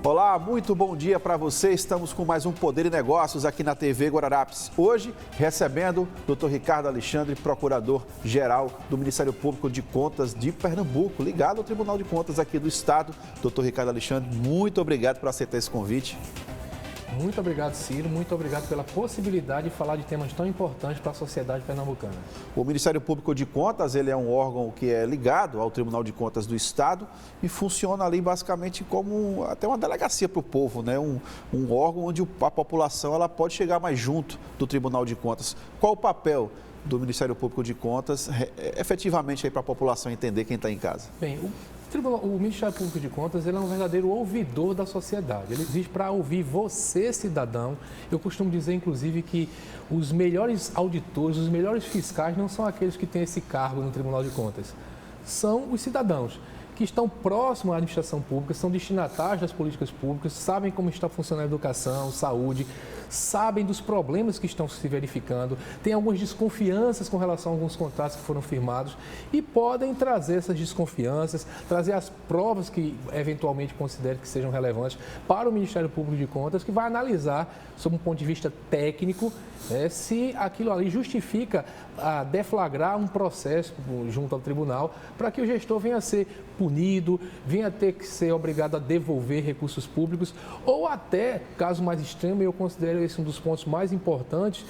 Olá, muito bom dia para você. Estamos com mais um Poder e Negócios aqui na TV Guararapes. Hoje, recebendo o Dr. Ricardo Alexandre, procurador-geral do Ministério Público de Contas de Pernambuco, ligado ao Tribunal de Contas aqui do Estado. Dr. Ricardo Alexandre, muito obrigado por aceitar esse convite. Muito obrigado, Ciro. Muito obrigado pela possibilidade de falar de temas tão importantes para a sociedade pernambucana. O Ministério Público de Contas, ele é um órgão que é ligado ao Tribunal de Contas do Estado e funciona ali basicamente como até uma delegacia para o povo, né? Um órgão onde a população ela pode chegar mais junto do Tribunal de Contas. Qual o papel do Ministério Público de Contas efetivamente para a população entender quem está em casa? Bem, o Ministério Público de Contas ele é um verdadeiro ouvidor da sociedade. Ele existe para ouvir você, cidadão. Eu costumo dizer, inclusive, que os melhores auditores, os melhores fiscais não são aqueles que têm esse cargo no Tribunal de Contas. São os cidadãos que estão próximos à administração pública, são destinatários das políticas públicas, sabem como está funcionando a educação, saúde, sabem dos problemas que estão se verificando, têm algumas desconfianças com relação a alguns contratos que foram firmados e podem trazer essas desconfianças, trazer as provas que eventualmente considerem que sejam relevantes para o Ministério Público de Contas, que vai analisar, sob um ponto de vista técnico, se aquilo ali justifica deflagrar um processo junto ao tribunal para que o gestor venha a ser punido, venha a ter que ser obrigado a devolver recursos públicos ou até, caso mais extremo, eu considero esse um dos pontos mais importantes,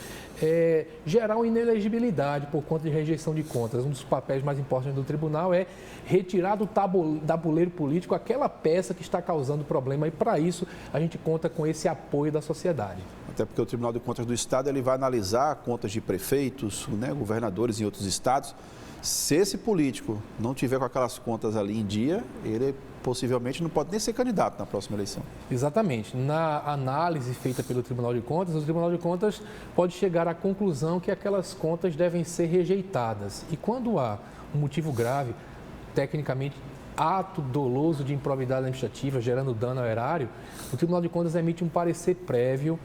gerar uma inelegibilidade por conta de rejeição de contas. Um dos papéis mais importantes do tribunal é retirar do tabuleiro político aquela peça que está causando problema e para isso a gente conta com esse apoio da sociedade. Até porque o Tribunal de Contas do Estado ele vai analisar contas de prefeitos, né, governadores em outros estados. Se esse político não tiver com aquelas contas ali em dia, ele possivelmente não pode nem ser candidato na próxima eleição. Exatamente. Na análise feita pelo Tribunal de Contas, o Tribunal de Contas pode chegar à conclusão que aquelas contas devem ser rejeitadas. E quando há um motivo grave, tecnicamente ato doloso de improbidade administrativa, gerando dano ao erário, o Tribunal de Contas emite um parecer prévio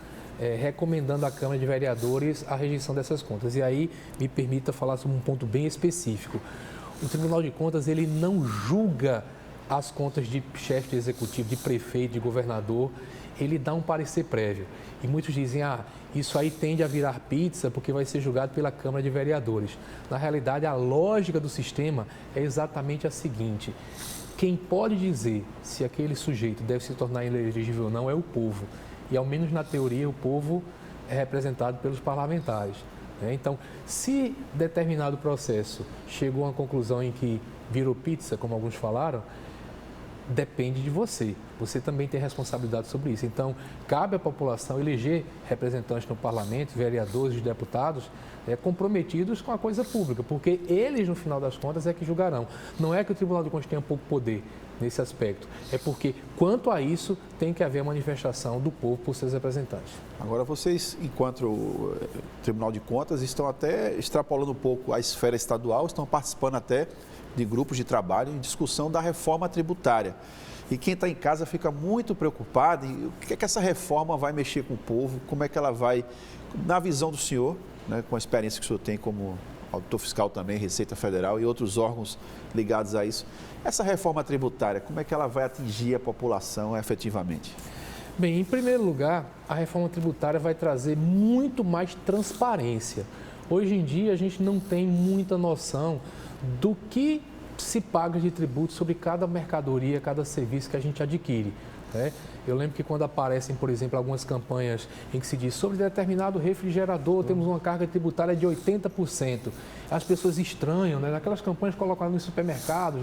recomendando à Câmara de Vereadores a rejeição dessas contas. E aí, me permita falar sobre um ponto bem específico. O Tribunal de Contas, ele não julga as contas de chefe de executivo, de prefeito, de governador, ele dá um parecer prévio. E muitos dizem, isso aí tende a virar pizza porque vai ser julgado pela Câmara de Vereadores. Na realidade, a lógica do sistema é exatamente a seguinte: quem pode dizer se aquele sujeito deve se tornar inelegível ou não é o povo. E, ao menos na teoria, o povo é representado pelos parlamentares. Então, se determinado processo chegou a uma conclusão em que virou pizza, como alguns falaram, depende de você. Você também tem responsabilidade sobre isso. Então, cabe à população eleger representantes no parlamento, vereadores e deputados comprometidos com a coisa pública, porque eles, no final das contas, é que julgarão. Não é que o Tribunal de Contas tenha pouco poder nesse aspecto, é porque, quanto a isso, tem que haver a manifestação do povo por seus representantes. Agora, vocês, enquanto Tribunal de Contas, estão até extrapolando um pouco a esfera estadual, estão participando até de grupos de trabalho em discussão da reforma tributária. E quem está em casa fica muito preocupado em o que é que essa reforma vai mexer com o povo, como é que ela vai, na visão do senhor, né, com a experiência que o senhor tem como auditor fiscal também, Receita Federal e outros órgãos ligados a isso, essa reforma tributária, como é que ela vai atingir a população efetivamente? Bem, em primeiro lugar, a reforma tributária vai trazer muito mais transparência. Hoje em dia, a gente não tem muita noção do que se paga de tributo sobre cada mercadoria, cada serviço que a gente adquire. Eu lembro que quando aparecem, por exemplo, algumas campanhas em que se diz sobre determinado refrigerador temos uma carga tributária de 80%. As pessoas estranham, naquelas campanhas colocam nos supermercados,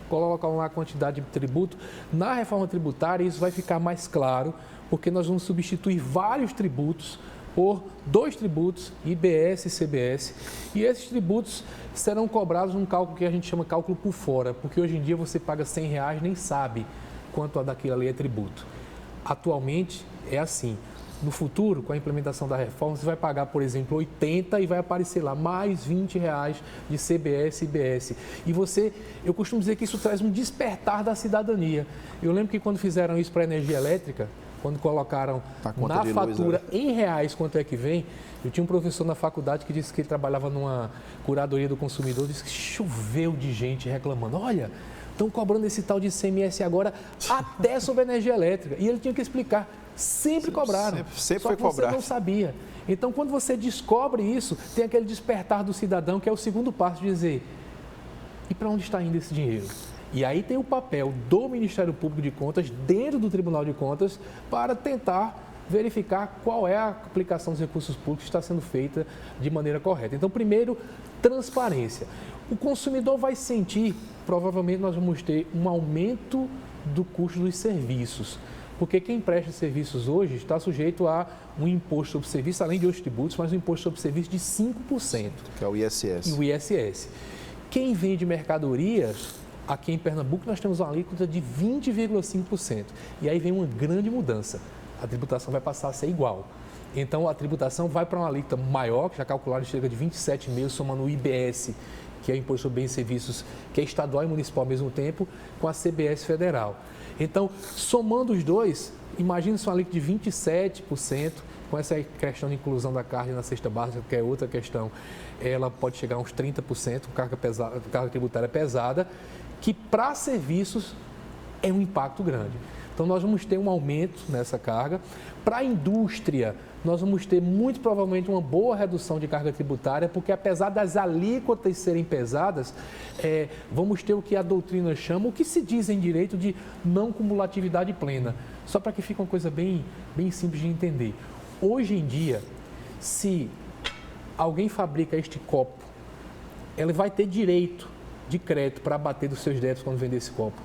colocam lá a quantidade de tributo. Na reforma tributária isso vai ficar mais claro, porque nós vamos substituir vários tributos por 2 tributos, IBS e CBS, e esses tributos serão cobrados num cálculo que a gente chama cálculo por fora, porque hoje em dia você paga R$100 nem sabe quanto daquilo ali é tributo. Atualmente é assim. No futuro, com a implementação da reforma, você vai pagar, por exemplo, 80 e vai aparecer lá mais R$20 de CBS e IBS. E eu costumo dizer que isso traz um despertar da cidadania. Eu lembro que quando fizeram isso para a energia elétrica, quando colocaram na fatura em reais quanto é que vem, eu tinha um professor na faculdade que disse que ele trabalhava numa curadoria do consumidor, disse que choveu de gente reclamando. Olha, estão cobrando esse tal de ICMS agora até sobre a energia elétrica. E ele tinha que explicar. Sempre cobraram. Sempre só foi que você cobrado. não sabia. Então, quando você descobre isso, tem aquele despertar do cidadão, que é o segundo passo de dizer, e para onde está indo esse dinheiro? E aí tem o papel do Ministério Público de Contas, dentro do Tribunal de Contas, para tentar verificar qual é a aplicação dos recursos públicos que está sendo feita de maneira correta. Então, primeiro, transparência. O consumidor vai sentir, provavelmente nós vamos ter um aumento do custo dos serviços, porque quem presta serviços hoje está sujeito a um imposto sobre serviço, além de outros tributos, mas um imposto sobre serviço de 5%. Que é o ISS. E o ISS. Quem vende mercadorias, aqui em Pernambuco nós temos uma alíquota de 20,5%. E aí vem uma grande mudança. A tributação vai passar a ser igual. Então a tributação vai para uma alíquota maior, que já calcularam chega de 27,5%, somando o IBS, que é o Imposto sobre Bens e Serviços, que é estadual e municipal ao mesmo tempo, com a CBS federal. Então, somando os dois, imagine-se uma alíquota de 27%, com essa questão de inclusão da carne na cesta básica, que é outra questão, ela pode chegar a uns 30%, carga tributária pesada, que para serviços é um impacto grande. Então, nós vamos ter um aumento nessa carga. Para a indústria, nós vamos ter muito provavelmente uma boa redução de carga tributária, porque apesar das alíquotas serem pesadas, vamos ter o que a doutrina chama, o que se diz em direito de não cumulatividade plena. Só para que fique uma coisa bem simples de entender. Hoje em dia, se alguém fabrica este copo, ele vai ter direito de crédito para abater dos seus débitos quando vender esse copo,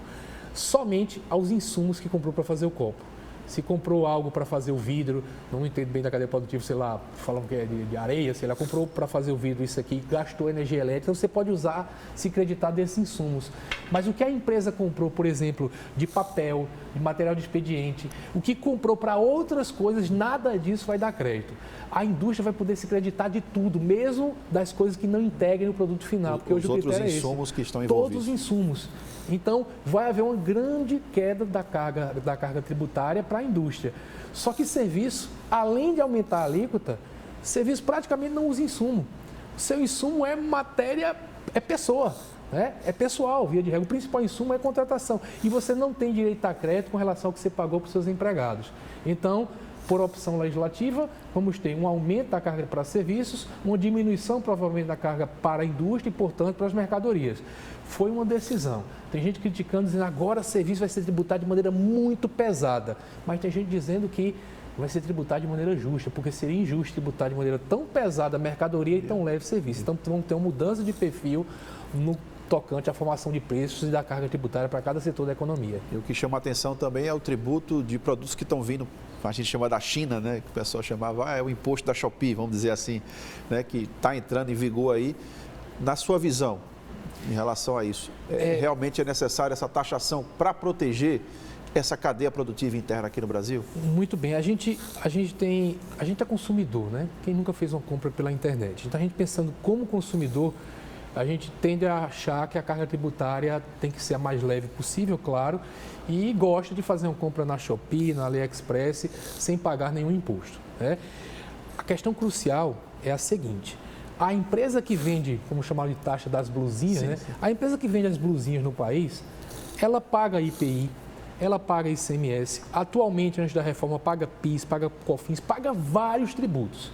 somente aos insumos que comprou para fazer o copo. Se comprou algo para fazer o vidro, não entendo bem da cadeia produtiva, sei lá, falam que é de areia, sei lá, comprou para fazer o vidro isso aqui, gastou energia elétrica, você pode usar, se creditar desses insumos. Mas o que a empresa comprou, por exemplo, de papel, de material de expediente, o que comprou para outras coisas, nada disso vai dar crédito. A indústria vai poder se creditar de tudo, mesmo das coisas que não integrem o produto final, porque hoje o critério é esse. Os outros insumos que estão envolvidos. Todos os insumos. Então, vai haver uma grande queda da carga tributária para a indústria. Só que serviço, além de aumentar a alíquota, serviço praticamente não usa insumo. O seu insumo é matéria, é pessoa, né? É pessoal, via de regra. O principal insumo é contratação. E você não tem direito a crédito com relação ao que você pagou para os seus empregados. Então, por opção legislativa, vamos ter um aumento da carga para serviços, uma diminuição provavelmente da carga para a indústria e, portanto, para as mercadorias. Foi uma decisão. Tem gente criticando, dizendo que agora o serviço vai ser tributado de maneira muito pesada, mas tem gente dizendo que vai ser tributado de maneira justa, porque seria injusto tributar de maneira tão pesada a mercadoria e tão leve o serviço. Então, vamos ter uma mudança de perfil no tocante à formação de preços e da carga tributária para cada setor da economia. E o que chama a atenção também é o tributo de produtos que estão vindo, a gente chama da China, né? Que o pessoal chamava, é o imposto da Shopee, vamos dizer assim, né? Que está entrando em vigor aí. Na sua visão, em relação a isso, realmente é necessária essa taxação para proteger essa cadeia produtiva interna aqui no Brasil? Muito bem, a gente é consumidor, né? Quem nunca fez uma compra pela internet? Então, a gente pensando como consumidor, a gente tende a achar que a carga tributária tem que ser a mais leve possível, claro, e gosta de fazer uma compra na Shopee, na AliExpress, sem pagar nenhum imposto, né? A questão crucial é a seguinte: a empresa que vende, como chamar de taxa das blusinhas, sim, né? Sim. A empresa que vende as blusinhas no país, ela paga IPI, ela paga ICMS, atualmente, antes da reforma, paga PIS, paga COFINS, paga vários tributos.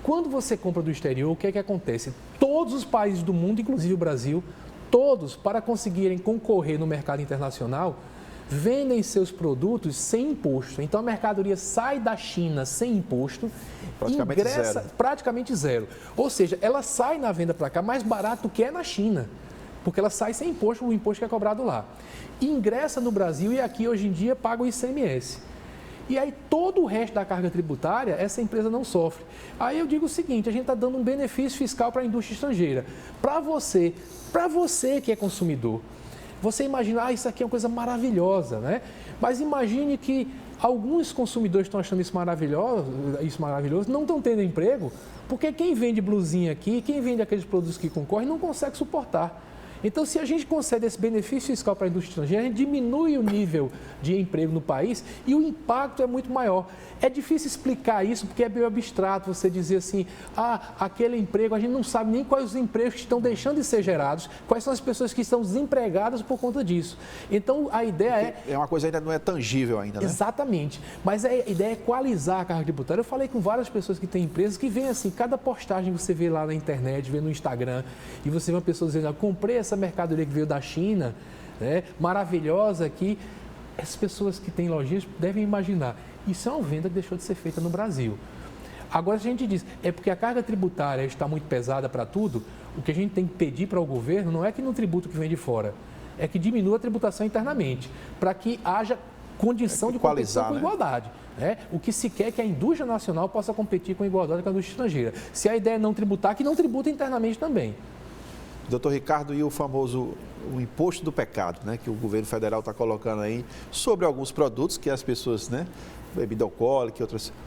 Quando você compra do exterior, o que é que acontece? Todos os países do mundo, inclusive o Brasil, todos, para conseguirem concorrer no mercado internacional, vendem seus produtos sem imposto. Então, a mercadoria sai da China sem imposto, praticamente ingressa zero. Praticamente zero. Ou seja, ela sai na venda para cá mais barato do que é na China, porque ela sai sem imposto, o imposto que é cobrado lá. Ingressa no Brasil e aqui, hoje em dia, paga o ICMS. E aí, todo o resto da carga tributária, essa empresa não sofre. Aí eu digo o seguinte: a gente está dando um benefício fiscal para a indústria estrangeira. Para você que é consumidor, você imagina, isso aqui é uma coisa maravilhosa, né? Mas imagine que alguns consumidores estão achando isso maravilhoso, não estão tendo emprego, porque quem vende blusinha aqui, quem vende aqueles produtos que concorrem, não consegue suportar. Então, se a gente concede esse benefício fiscal para a indústria estrangeira, a gente diminui o nível de emprego no país e o impacto é muito maior. É difícil explicar isso porque é meio abstrato você dizer assim, aquele emprego, a gente não sabe nem quais os empregos que estão deixando de ser gerados, quais são as pessoas que estão desempregadas por conta disso. Então, a ideia é uma coisa ainda não é tangível ainda, né? Exatamente. Mas a ideia é equalizar a carga tributária. Eu falei com várias pessoas que têm empresas que vêm assim, cada postagem que você vê lá na internet, vê no Instagram, e você vê uma pessoa dizendo, comprei essa mercadoria que veio da China, né, maravilhosa aqui. Essas pessoas que têm lojinhas devem imaginar, isso é uma venda que deixou de ser feita no Brasil. Agora, se a gente diz, é porque a carga tributária está muito pesada para tudo, o que a gente tem que pedir para o governo não é que não tributa o que vem de fora, é que diminua a tributação internamente, para que haja condição de competição com igualdade. Né? O que se quer é que a indústria nacional possa competir com igualdade com a indústria estrangeira. Se a ideia é não tributar, que não tributa internamente também. Doutor Ricardo, e o famoso imposto do pecado, né, que o governo federal está colocando aí sobre alguns produtos que as pessoas, né, bebida alcoólica e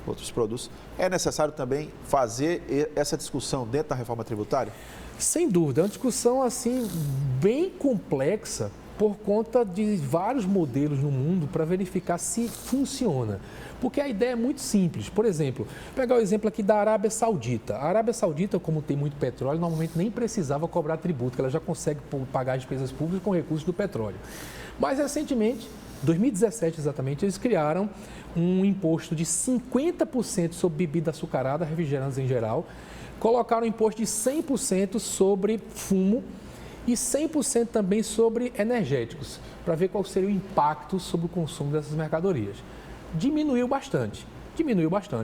outros produtos, é necessário também fazer essa discussão dentro da reforma tributária? Sem dúvida, é uma discussão assim bem complexa por conta de vários modelos no mundo para verificar se funciona. Porque a ideia é muito simples. Por exemplo, pegar o exemplo aqui da Arábia Saudita. A Arábia Saudita, como tem muito petróleo, normalmente nem precisava cobrar tributo, porque ela já consegue pagar as despesas públicas com recursos do petróleo. Mas recentemente, 2017 exatamente, eles criaram um imposto de 50% sobre bebida açucarada, refrigerantes em geral, colocaram um imposto de 100% sobre fumo e 100% também sobre energéticos, para ver qual seria o impacto sobre o consumo dessas mercadorias. Diminuiu bastante.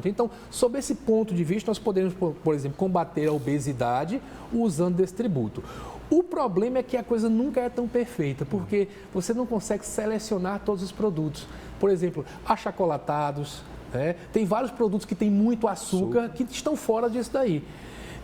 Então, sob esse ponto de vista, nós podemos, por exemplo, combater a obesidade usando desse tributo. O problema é que a coisa nunca é tão perfeita, porque você não consegue selecionar todos os produtos. Por exemplo, achocolatados, né? Tem vários produtos que têm muito açúcar que estão fora disso daí.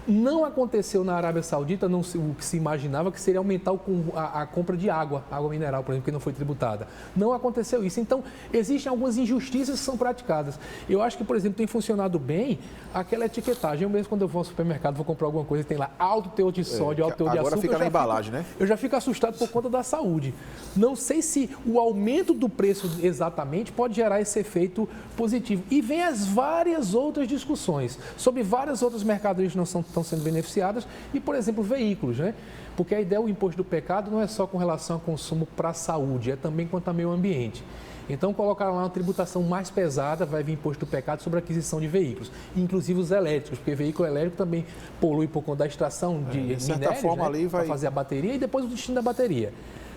Não aconteceu na Arábia Saudita, o que se imaginava que seria aumentar a compra de água mineral, por exemplo, que não foi tributada. Não aconteceu isso. Então, existem algumas injustiças que são praticadas. Eu acho que, por exemplo, tem funcionado bem aquela etiquetagem. Eu mesmo, quando eu vou ao supermercado, vou comprar alguma coisa e tem lá alto teor de sódio, alto teor de açúcar. Agora fica na embalagem, né? Eu já fico assustado por conta da saúde. Não sei se o aumento do preço exatamente pode gerar esse efeito positivo. E vem as várias outras discussões sobre várias outras mercadorias que não estão sendo beneficiadas e, por exemplo, veículos, né? Porque a ideia do imposto do pecado não é só com relação ao consumo para a saúde, é também quanto ao meio ambiente. Então, colocaram lá uma tributação mais pesada, vai vir imposto do pecado sobre a aquisição de veículos, inclusive os elétricos, porque veículo elétrico também polui por conta da extração de minérios, forma, né? Para fazer a bateria e depois o destino da bateria.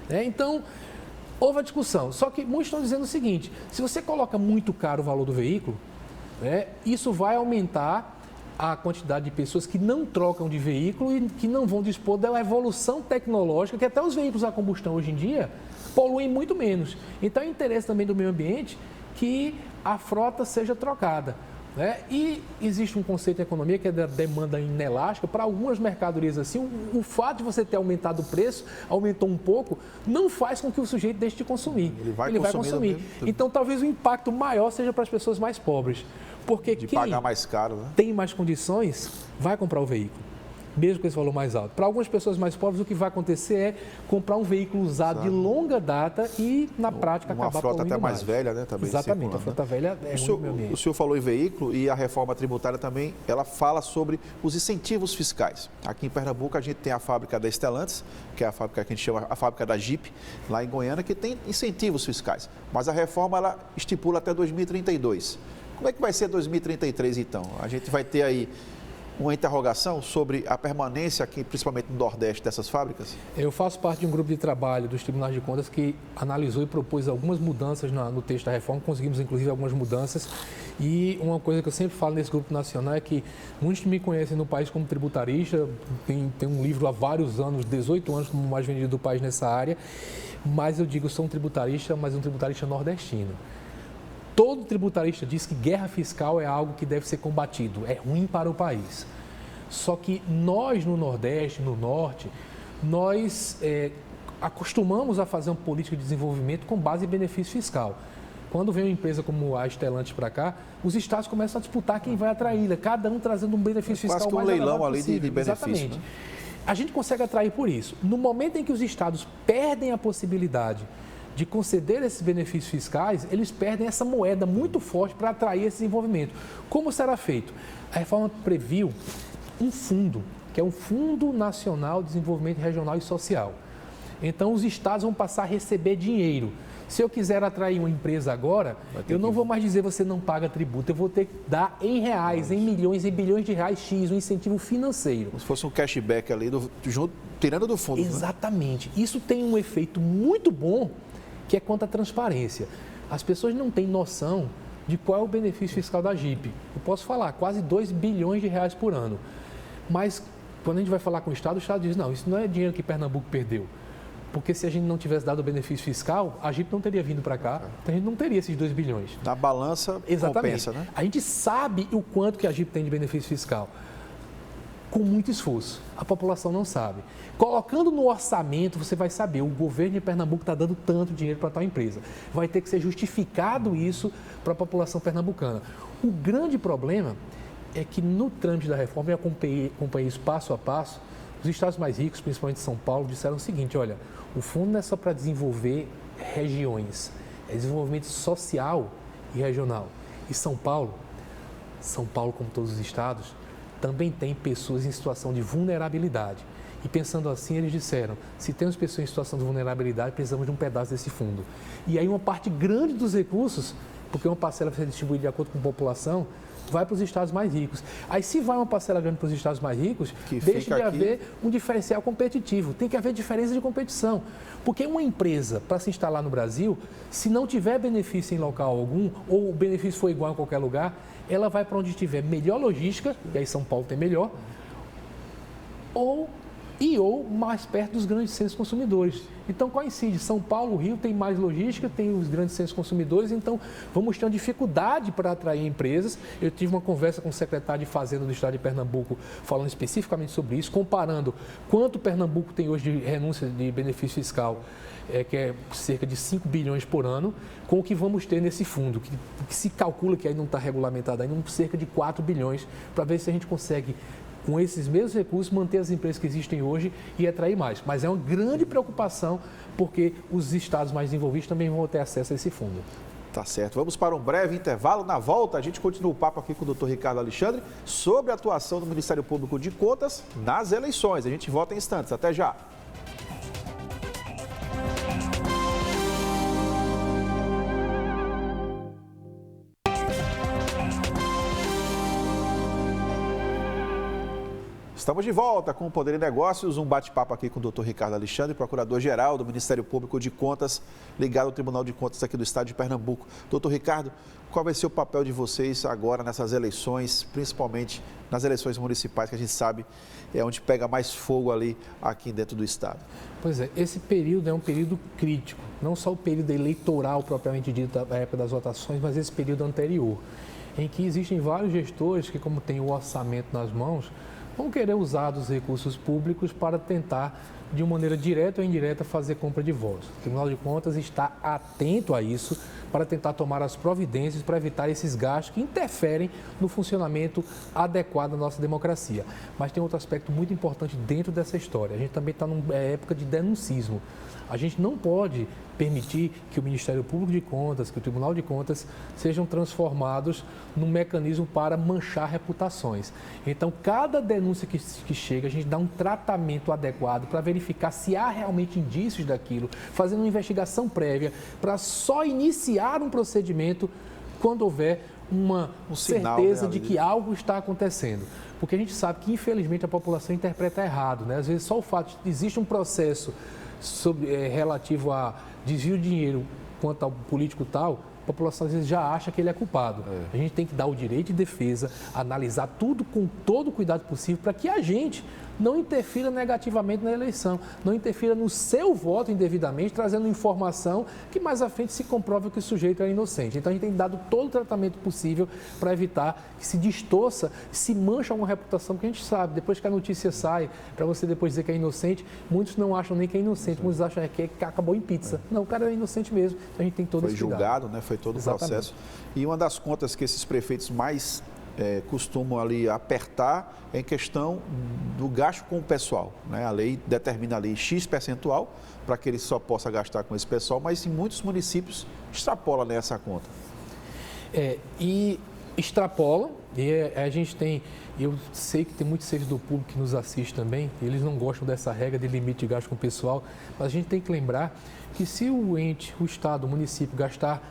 Então, houve a discussão, só que muitos estão dizendo o seguinte, se você coloca muito caro o valor do veículo, isso vai aumentar a quantidade de pessoas que não trocam de veículo e que não vão dispor da evolução tecnológica, que até os veículos a combustão hoje em dia poluem muito menos. Então, é interesse também do meio ambiente que a frota seja trocada. E existe um conceito em economia que é da demanda inelástica. Para algumas mercadorias assim, o fato de você ter aumentado o preço, aumentou um pouco, não faz com que o sujeito deixe de consumir. Ele vai consumir. Então, talvez o impacto maior seja para as pessoas mais pobres. Porque quem pagar mais caro, né? Tem mais condições vai comprar o veículo, mesmo com esse valor mais alto. Para algumas pessoas mais pobres, o que vai acontecer é comprar um veículo usado de longa data e, na prática, acabar poluindo mais. Uma frota até mais velha, né? Também exatamente, a frota velha é ruim no meio ambiente. O senhor falou em veículo e a reforma tributária também, ela fala sobre os incentivos fiscais. Aqui em Pernambuco, a gente tem a fábrica da Stellantis, que é a fábrica que a gente chama a fábrica da Jeep, lá em Goiânia, que tem incentivos fiscais. Mas a reforma, ela estipula até 2032. Como é que vai ser 2033, então? A gente vai ter aí uma interrogação sobre a permanência aqui, principalmente no Nordeste, dessas fábricas? Eu faço parte de um grupo de trabalho dos Tribunais de Contas que analisou e propôs algumas mudanças no texto da reforma. Conseguimos, inclusive, algumas mudanças. E uma coisa que eu sempre falo nesse grupo nacional é que muitos me conhecem no país como tributarista. Tem um livro há vários anos, 18 anos, como o mais vendido do país nessa área. Mas eu digo, eu sou um tributarista, mas um tributarista nordestino. Todo tributarista diz que guerra fiscal é algo que deve ser combatido, é ruim para o país. Só que nós no Nordeste, no Norte, nós acostumamos a fazer uma política de desenvolvimento com base em benefício fiscal. Quando vem uma empresa como a Stellantis para cá, os estados começam a disputar quem vai atraí-la, cada um trazendo um benefício fiscal mais elevado possível. Quase que um leilão ali de benefício. Exatamente. Né? A gente consegue atrair por isso. No momento em que os estados perdem a possibilidade de conceder esses benefícios fiscais, eles perdem essa moeda muito forte para atrair esse desenvolvimento. Como será feito? A reforma previu um fundo, que é um Fundo Nacional de Desenvolvimento Regional e Social. Então, os estados vão passar a receber dinheiro. Se eu quiser atrair uma empresa agora, eu não vou mais dizer você não paga tributo, eu vou ter que dar em reais, em milhões, em bilhões de reais X, um incentivo financeiro. Como se fosse um cashback ali, tirando do fundo. Exatamente. Né? Isso tem um efeito muito bom, que é quanto à transparência. As pessoas não têm noção de qual é o benefício fiscal da JIP. Eu posso falar, quase 2 bilhões de reais por ano. Mas, quando a gente vai falar com o Estado diz, não, isso não é dinheiro que Pernambuco perdeu. Porque se a gente não tivesse dado o benefício fiscal, a JIP não teria vindo para cá, então a gente não teria esses 2 bilhões. Na balança, compensa, né? A gente sabe o quanto que a JIP tem de benefício fiscal, com muito esforço. A população não sabe. Colocando no orçamento, você vai saber, o governo de Pernambuco está dando tanto dinheiro para tal empresa. Vai ter que ser justificado isso para a população pernambucana. O grande problema é que no trâmite da reforma, eu acompanhei isso passo a passo, os estados mais ricos, principalmente São Paulo, disseram o seguinte, olha, o fundo não é só para desenvolver regiões, é desenvolvimento social e regional. E São Paulo, como todos os estados, também tem pessoas em situação de vulnerabilidade. E pensando assim, eles disseram, se temos pessoas em situação de vulnerabilidade, precisamos de um pedaço desse fundo. E aí uma parte grande dos recursos, porque uma parcela vai ser distribuída de acordo com a população, vai para os estados mais ricos. Aí, se vai uma parcela grande para os estados mais ricos, deixa de haver um diferencial competitivo. Tem que haver diferença de competição. Porque uma empresa, para se instalar no Brasil, se não tiver benefício em local algum, ou o benefício for igual em qualquer lugar, ela vai para onde tiver melhor logística, e aí São Paulo tem melhor, ou mais perto dos grandes centros consumidores. Então, coincide, São Paulo, Rio tem mais logística, tem os grandes centros consumidores, então vamos ter uma dificuldade para atrair empresas. Eu tive uma conversa com o secretário de Fazenda do Estado de Pernambuco, falando especificamente sobre isso, comparando quanto Pernambuco tem hoje de renúncia de benefício fiscal, que é cerca de 5 bilhões por ano, com o que vamos ter nesse fundo, que se calcula que aí não está regulamentado ainda, cerca de 4 bilhões, para ver se a gente consegue, com esses mesmos recursos, manter as empresas que existem hoje e atrair mais. Mas é uma grande preocupação, porque os estados mais desenvolvidos também vão ter acesso a esse fundo. Tá certo. Vamos para um breve intervalo. Na volta, a gente continua o papo aqui com o Dr. Ricardo Alexandre sobre a atuação do Ministério Público de Contas nas eleições. A gente volta em instantes. Até já. Estamos de volta com o Poder e Negócios, um bate-papo aqui com o Dr. Ricardo Alexandre, procurador-geral do Ministério Público de Contas, ligado ao Tribunal de Contas aqui do Estado de Pernambuco. Doutor Ricardo, qual vai ser o papel de vocês agora nessas eleições, principalmente nas eleições municipais, que a gente sabe é onde pega mais fogo ali aqui dentro do Estado? Pois é, esse período é um período crítico, não só o período eleitoral propriamente dito, da época das votações, mas esse período anterior, em que existem vários gestores que, como têm o orçamento nas mãos, vão querer usar dos recursos públicos para tentar, de uma maneira direta ou indireta, fazer compra de votos. O Tribunal de Contas está atento a isso para tentar tomar as providências para evitar esses gastos que interferem no funcionamento adequado da nossa democracia. Mas tem outro aspecto muito importante dentro dessa história. A gente também está numa época de denuncismo. A gente não pode permitir que o Ministério Público de Contas, que o Tribunal de Contas sejam transformados num mecanismo para manchar reputações. Então, cada denúncia que chega, a gente dá um tratamento adequado para verificar se há realmente indícios daquilo, fazendo uma investigação prévia para só iniciar um procedimento quando houver uma certeza de que algo está acontecendo. Porque a gente sabe que, infelizmente, a população interpreta errado, né? Às vezes, só o fato de que existe um processo relativo a desvio de dinheiro quanto ao político tal, a população às vezes já acha que ele é culpado. A gente tem que dar o direito de defesa, analisar tudo com todo o cuidado possível para que a gente não interfira negativamente na eleição, não interfira no seu voto indevidamente, trazendo informação que mais à frente se comprova que o sujeito é inocente. Então a gente tem dado todo o tratamento possível para evitar que se distorça, se mancha uma reputação que a gente sabe. Depois que a notícia sai, para você depois dizer que é inocente, muitos não acham nem que é inocente, muitos acham que acabou em pizza. Não, o cara é inocente mesmo. Então a gente tem todo esse cuidado. Foi julgado, né? Foi todo o processo. E uma das contas que esses prefeitos mais costumam ali apertar em questão do gasto com o pessoal, né? A lei determina ali X percentual para que ele só possa gastar com esse pessoal, mas em muitos municípios extrapola nessa conta. E extrapola, e a gente tem, eu sei que tem muito servidor público que nos assiste também, eles não gostam dessa regra de limite de gasto com o pessoal, mas a gente tem que lembrar que se o ente, o Estado, o município gastar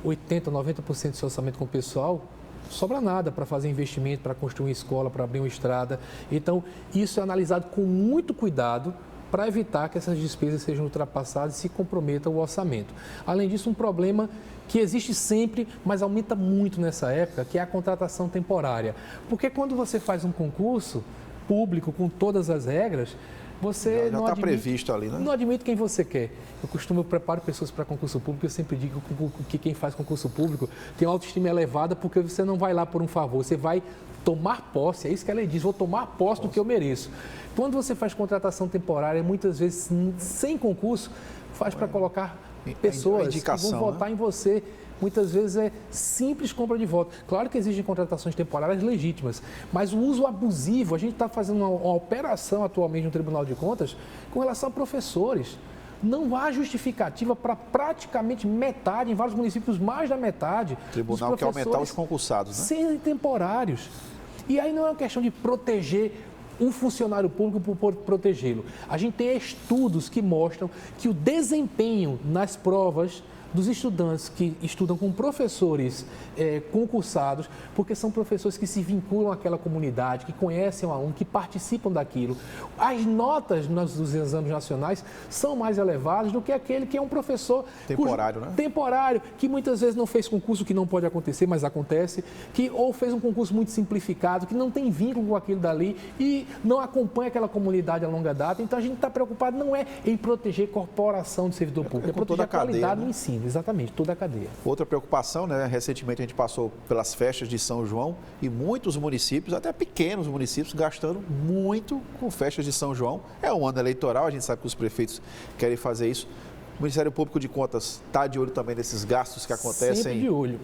80%, 90% do seu orçamento com o pessoal, sobra nada para fazer investimento, para construir uma escola, para abrir uma estrada. Então, isso é analisado com muito cuidado para evitar que essas despesas sejam ultrapassadas e se comprometa o orçamento. Além disso, um problema que existe sempre, mas aumenta muito nessa época, que é a contratação temporária. Porque quando você faz um concurso público com todas as regras, você já está previsto ali, né? Não admite quem você quer. Eu preparo pessoas para concurso público, eu sempre digo que quem faz concurso público tem uma autoestima elevada porque você não vai lá por um favor, você vai tomar posse, é isso que a lei diz, vou tomar posse do que eu mereço. Quando você faz contratação temporária, muitas vezes sem concurso, faz para colocar pessoas que vão votar em você. Muitas vezes é simples compra de voto. Claro que existem contratações temporárias legítimas, mas o uso abusivo, a gente está fazendo uma operação atualmente no Tribunal de Contas com relação a professores. Não há justificativa para praticamente metade, em vários municípios mais da metade. O tribunal quer aumentar os concursados, né? Serem temporários. E aí não é uma questão de proteger um funcionário público por protegê-lo. A gente tem estudos que mostram que o desempenho nas provas dos estudantes que estudam com professores concursados, porque são professores que se vinculam àquela comunidade, que conhecem o aluno, que participam daquilo. As notas dos exames nacionais são mais elevadas do que aquele que é um professor temporário, né? Temporário, que muitas vezes não fez concurso, que não pode acontecer, mas acontece, ou fez um concurso muito simplificado, que não tem vínculo com aquilo dali e não acompanha aquela comunidade a longa data. Então a gente está preocupado não é em proteger corporação de servidor público, é proteger a qualidade do ensino. Exatamente, toda a cadeia. Outra preocupação, né? Recentemente a gente passou pelas festas de São João e muitos municípios, até pequenos municípios, gastando muito com festas de São João. É um ano eleitoral, a gente sabe que os prefeitos querem fazer isso. O Ministério Público de Contas está de olho também nesses gastos que acontecem? Sempre de olho.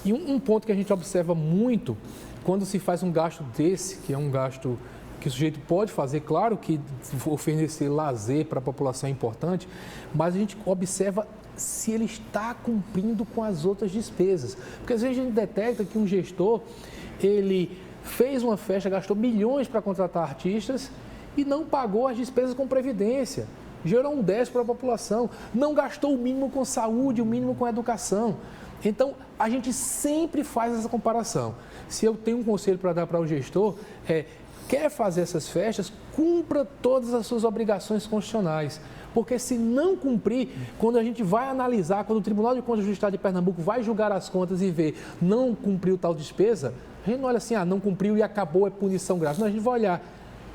E um ponto que a gente observa muito, quando se faz um gasto desse, que é um gasto que o sujeito pode fazer, claro que oferecer lazer para a população é importante, mas a gente observa se ele está cumprindo com as outras despesas. Porque às vezes a gente detecta que um gestor, ele fez uma festa, gastou milhões para contratar artistas e não pagou as despesas com previdência. Gerou um déficit para a população, não gastou o mínimo com saúde, o mínimo com educação. Então, a gente sempre faz essa comparação. Se eu tenho um conselho para dar para o gestor, quer fazer essas festas, cumpra todas as suas obrigações constitucionais. Porque se não cumprir, quando a gente vai analisar, quando o Tribunal de Contas do Estado de Pernambuco vai julgar as contas e ver não cumpriu tal despesa, a gente não olha assim, não cumpriu e acabou, é punição grave. Não, a gente vai olhar,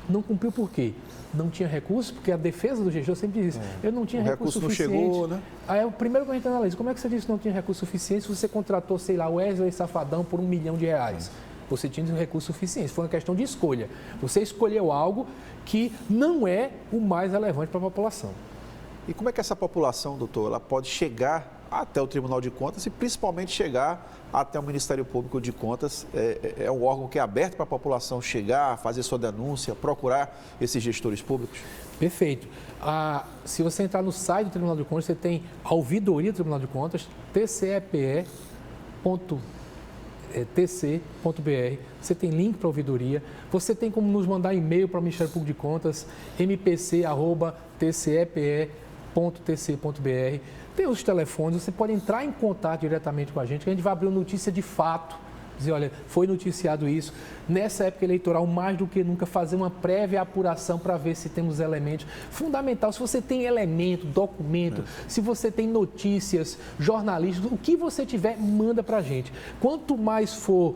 não cumpriu por quê? Não tinha recurso, porque a defesa do gestor sempre diz, eu não tinha recurso suficiente. Não chegou, né? Aí o primeiro que a gente analisa, como é que você disse que não tinha recurso suficiente se você contratou, sei lá, o Wesley Safadão por R$1 milhão? Você tinha um recurso suficiente, foi uma questão de escolha. Você escolheu algo que não é o mais relevante para a população. E como é que essa população, doutor, ela pode chegar até o Tribunal de Contas e principalmente chegar até o Ministério Público de Contas? É um órgão que é aberto para a população chegar, fazer sua denúncia, procurar esses gestores públicos? Perfeito. Se você entrar no site do Tribunal de Contas, você tem a ouvidoria do Tribunal de Contas, tcepe.tc.br. Você tem link para a ouvidoria, você tem como nos mandar e-mail para o Ministério Público de Contas, mpc@tcepe.tc.br. Tem os telefones, você pode entrar em contato diretamente com a gente vai abrir uma notícia de fato, dizer, olha, foi noticiado isso. Nessa época eleitoral, mais do que nunca, fazer uma prévia apuração para ver se temos elementos. Fundamental, se você tem elemento, documento, se você tem notícias, jornalistas, o que você tiver, manda para a gente. Quanto mais for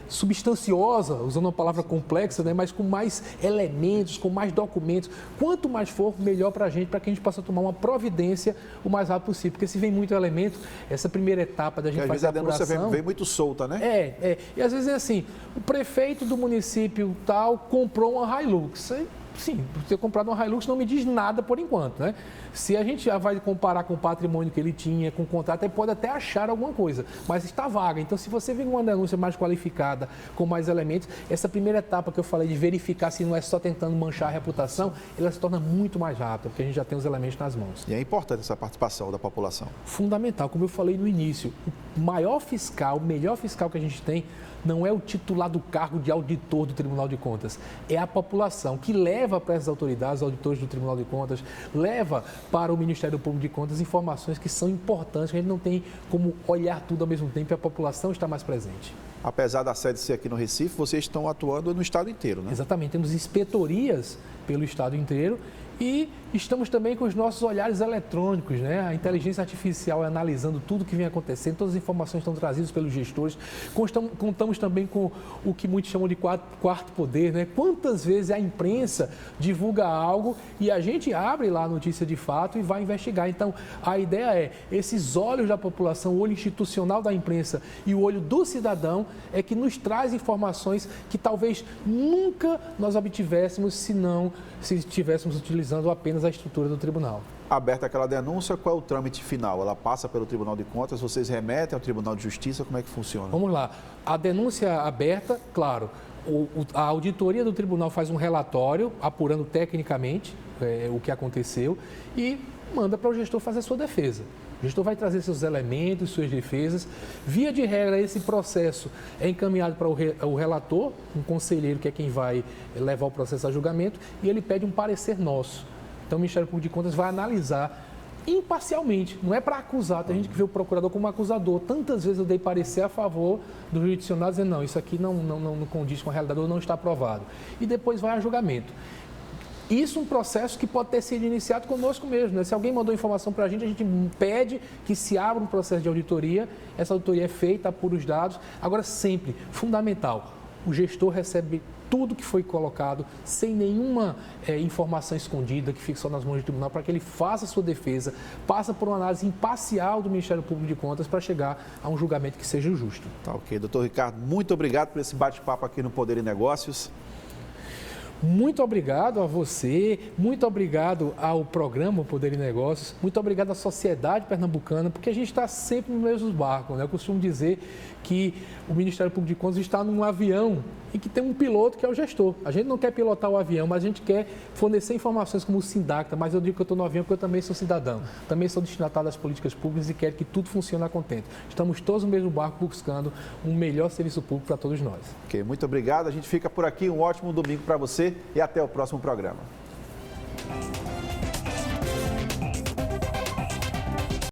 substanciosa, usando uma palavra complexa, né, mas com mais elementos, com mais documentos, quanto mais for, melhor para a gente gente possa tomar uma providência o mais rápido possível. Porque se vem muito elemento, essa primeira etapa da gente fazer a apuração... Às vezes a denúncia vem muito solta, né? E às vezes é assim, o prefeito do município tal comprou uma Hilux. sim, ter comprado uma Hilux não me diz nada por enquanto, né? Se a gente já vai comparar com o patrimônio que ele tinha, com o contrato, ele pode até achar alguma coisa, mas está vaga. Então, se você vem com uma denúncia mais qualificada, com mais elementos, essa primeira etapa que eu falei de verificar se não é só tentando manchar a reputação, ela se torna muito mais rápida, porque a gente já tem os elementos nas mãos. E é importante essa participação da população. Fundamental, como eu falei no início, o maior fiscal, o melhor fiscal que a gente tem não é o titular do cargo de auditor do Tribunal de Contas, é a população que leva para as autoridades, auditores do Tribunal de Contas, leva para o Ministério Público de Contas informações que são importantes, que a gente não tem como olhar tudo ao mesmo tempo e a população está mais presente. Apesar da sede ser aqui no Recife, vocês estão atuando no estado inteiro, né? Exatamente, temos inspetorias pelo estado inteiro e estamos também com os nossos olhares eletrônicos, né? A inteligência artificial é analisando tudo que vem acontecendo, todas as informações estão trazidas pelos gestores. Contamos também com o que muitos chamam de quarto poder, né? Quantas vezes a imprensa divulga algo e a gente abre lá a notícia de fato e vai investigar. Então, a ideia é, esses olhos da população, o olho institucional da imprensa e o olho do cidadão é que nos traz informações que talvez nunca nós obtivéssemos se estivéssemos utilizando apenas a estrutura do tribunal. Aberta aquela denúncia, qual é o trâmite final? Ela passa pelo Tribunal de Contas, vocês remetem ao Tribunal de Justiça, como é que funciona? Vamos lá. A denúncia aberta, claro, a auditoria do tribunal faz um relatório apurando tecnicamente o que aconteceu e manda para o gestor fazer a sua defesa. O gestor vai trazer seus elementos, suas defesas. Via de regra, esse processo é encaminhado para o relator, um conselheiro que é quem vai levar o processo a julgamento, e ele pede um parecer nosso. Então, o Ministério Público de Contas vai analisar imparcialmente, não é para acusar. Tem gente que vê o procurador como acusador. Tantas vezes eu dei parecer a favor do jurisdicionado, dizendo, não, isso aqui não condiz com a realidade ou não está aprovado. E depois vai a julgamento. Isso é um processo que pode ter sido iniciado conosco mesmo, né? Se alguém mandou informação para a gente pede que se abra um processo de auditoria, essa auditoria é feita, apura os dados. Agora, sempre, fundamental, o gestor recebe tudo que foi colocado, sem nenhuma informação escondida que fique só nas mãos do tribunal, para que ele faça a sua defesa, passa por uma análise imparcial do Ministério Público de Contas para chegar a um julgamento que seja justo. Tá ok. Doutor Ricardo, muito obrigado por esse bate-papo aqui no Poder e Negócios. Muito obrigado a você, muito obrigado ao programa Poder e Negócios, muito obrigado à sociedade pernambucana, porque a gente está sempre no mesmo barco, né? Eu costumo dizer que o Ministério Público de Contas está num avião e que tem um piloto que é o gestor. A gente não quer pilotar o avião, mas a gente quer fornecer informações como o Sindacta, mas eu digo que eu estou no avião porque eu também sou cidadão, também sou destinatário das políticas públicas e quero que tudo funcione a contento. Estamos todos no mesmo barco buscando um melhor serviço público para todos nós. Ok, muito obrigado. A gente fica por aqui. Um ótimo domingo para você e até o próximo programa.